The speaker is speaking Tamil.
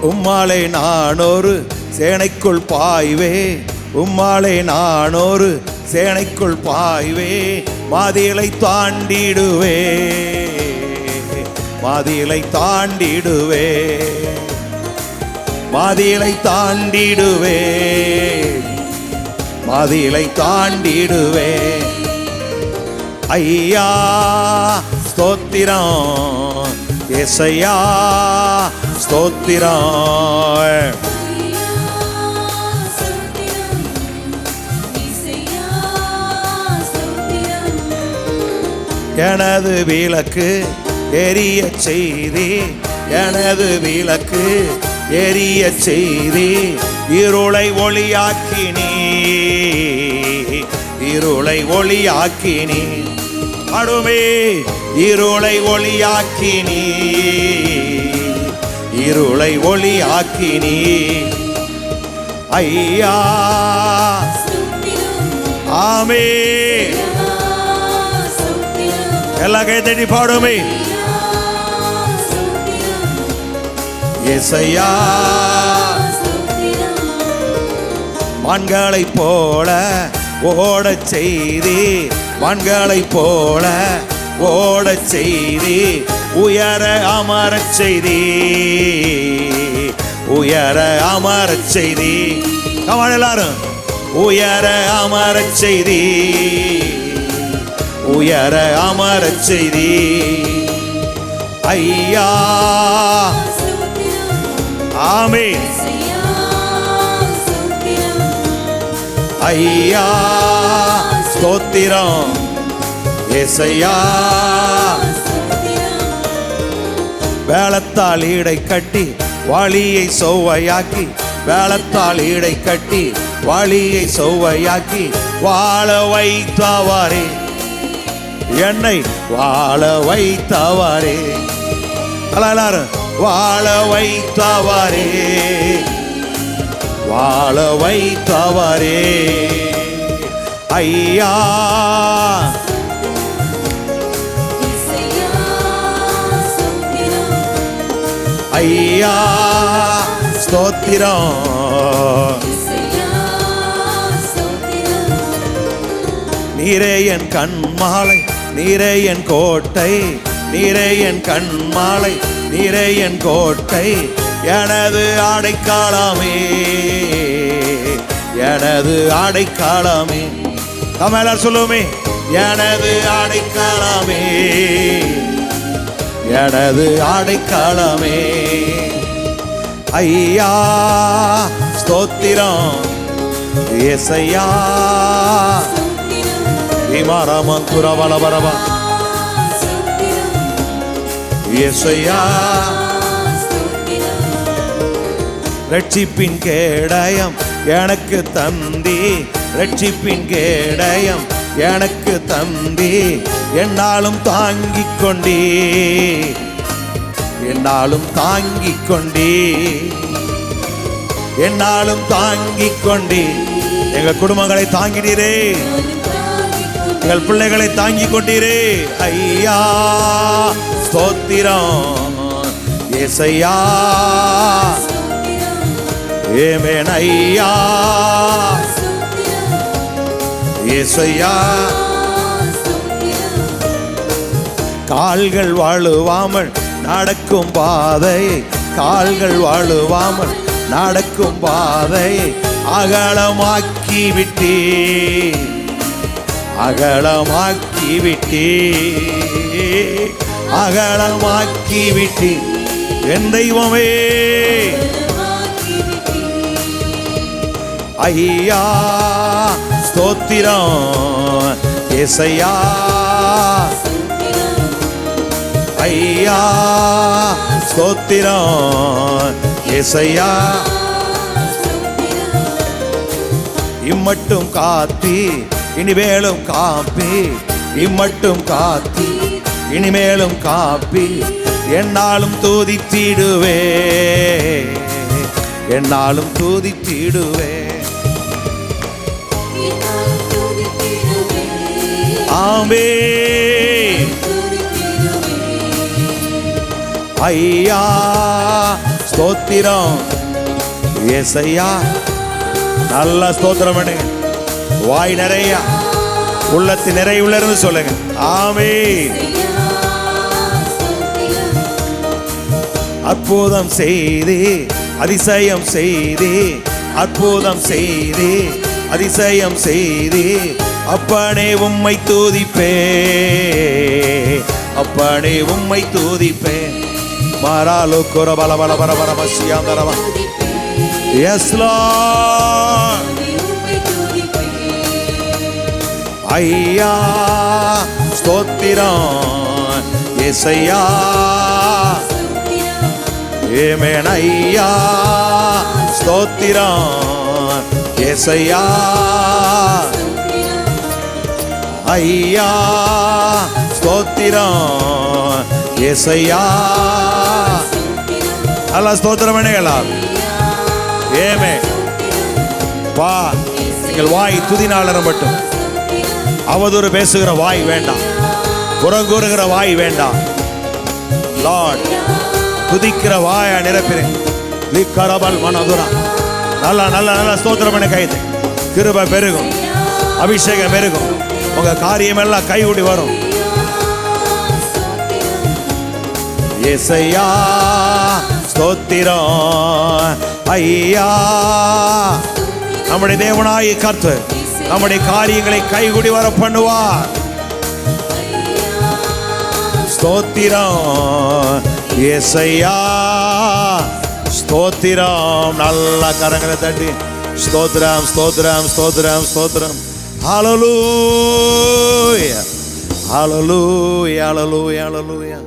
உம்மாலே நான் ஒரு சேனைக்குள் பாய்வே, உம்மாலே நான் ஒரு சேனைக்குள் பாய்வே, மாதிலை தாண்டிடுவே, மாதிலை தாண்டிடுவே, மாதிலை தாண்டிடுவே, மாதிலை தாண்டிடுவே. ஐயா ஸ்தோத்திரம், ஏசையா ஸ்தோத்திரம். எனது விளக்கு எரிய செய்தி, எனது விளக்கு எரிய செய்தி, இருளை ஒளியாக்கினி, இருளை ஒளியாக்கினி, அடுமே இருளை ஒளியாக்கினி, இருளை ஒளியாக்கினி. ஐயா ஆமே, எல்லா கைத்தட்டி பாடுமே. ஏசையா மான்களை போல ஓடச் செய்தி, மான்களை போல ஓடச் செய்தி, உயர அமரச் செய்தி, உயர அமரச் செய்தி. கமான் எல்லாரும், உயர அமரச் செய்தி, உயர அமரச் செய்தி. ஐயா ஆமென். ஐயா ஸ்தோத்திரம், ஏசையா. வேளத்தால் ஈடை கட்டி வழியை செவ்வையாக்கி, வேளத்தால் ஈடை கட்டி வழியை செவ்வையாக்கி, வாழ வைத்தவாரே, என்னை வாழ வைத்தவாரே, எல்லாரும் வாழ வைத்தவாரே, வாழ வைத்தவாரே. ஐயா ஐயா ஸ்தோத்திரம், நீரே என் கண்மாலை, நீரே என் கோட்டை, நீரே என் கண்மாலை, நீரே என் கோட்டை, எனது அடைக்காலமே, எனது அடைக்காலமே. நம்ம எல்லாரும் சொல்லுவோமே, எனது அடைக்காலமே, எனது அடைக்காலமே. ஐயா ஸ்தோத்திரம், ஏசையா. இமாராமங்குரவலவரவா, ஏசையா. ரட்சிப்பின் கேடயம் எனக்கு தந்தி, ரட்சிப்பின் கேடயம் எனக்கு தந்தி, என்னாலும் தாங்கிக் கொண்டே, என்னாலும் தாங்கிக் கொண்டே, என்னாலும் தாங்கிக் கொண்டே. எங்கள் குடும்பங்களை தாங்கினீரே, எங்கள் பிள்ளைகளை தாங்கிக் கொண்டீரே. ஐயா ஸ்தோத்திரம், ஏசையா. ஏமேன் ஐயா, ஏசையா. கால்கள் வாழுவாமல் நடக்கும் பாதை, கால்கள் வாழுவாமல் நடக்கும் பாதை, அகலமாக்கி விட்டே, அகலமாக்கி விட்டே, அகலமாக்கி விட்டே. என் தெய்வமே ஐயா ஸ்தோத்திரம், ஏசையா. ஐயா ஸ்தோத்திரம், ஏசையா. இம்மட்டும் காத்தி இனிமேலும் காப்பி, இம்மட்டும் காத்தி இனிமேலும் காப்பி, என்னாலும் துதித்திடுவே, என்னாலும் துதித்திடுவே. ஆமென். ஐயா ஸ்தோத்திரம் ஏசையா. நல்ல ஸ்தோத்திரம் பண்ணுங்க. வாய் நிறைய, உள்ளத்தின் நிறைவுல இருந்து சொல்லுங்க. ஆமென். அற்புதம் செய்தே, அதிசயம் செய்தே, அற்புதம் செய்தே, அதிசயம் செய்தே, அப்பனே உம்மை துதிப்பே, அப்பனே உம்மை துதிப்பே. மாறாலோ குர பல பல பர பர மசியாந்தரவா. S Lord. ஐயா ஸ்தோத்திரம் ஏசையா. ஆமென். ஐயா ஸ்தோத்திரம் ஏசையா. ஐயா ஸ்தோத்திரம் ஏசையா. நல்லா ஸ்தோத்திரம் பண்ணுங்களா. ஆமென். பா, எங்கள் வாய் துதினால மட்டும். அவதூறு பேசுகிற வாய் வேண்டாம், புறங்கூறுகிற வாய் வேண்டாம். லார்ட், துதிக்கிற வாயை நிரப்பினேன். விக்கரபல் மனதுரா. நல்லா நல்லா நல்லா ஸ்தோத்திரம் பண்ண கைது. கிருபை பெருகும், அபிஷேகம் பெருகும், உங்க காரியம் எல்லாம் கைகூடி வரும். ஏசையா ஸ்தோத்திரம் ஐயா. நம்முடைய தேவனாய் கர்த்தர் நம்முடைய காரியங்களை கைகூடி வர பண்ணுவார். ஸ்தோத்திரம் ஏசையா. ஸ்தோத்திரம். நல்ல கரங்களை தட்டி ஸ்தோத்திரம் ஸ்தோத்திரம் ஸ்தோத்திரம் ஸ்தோத்திரம். ஹல்லேலூயா ஹல்லேலூயா ஹல்லேலூயா ஹல்லேலூயா.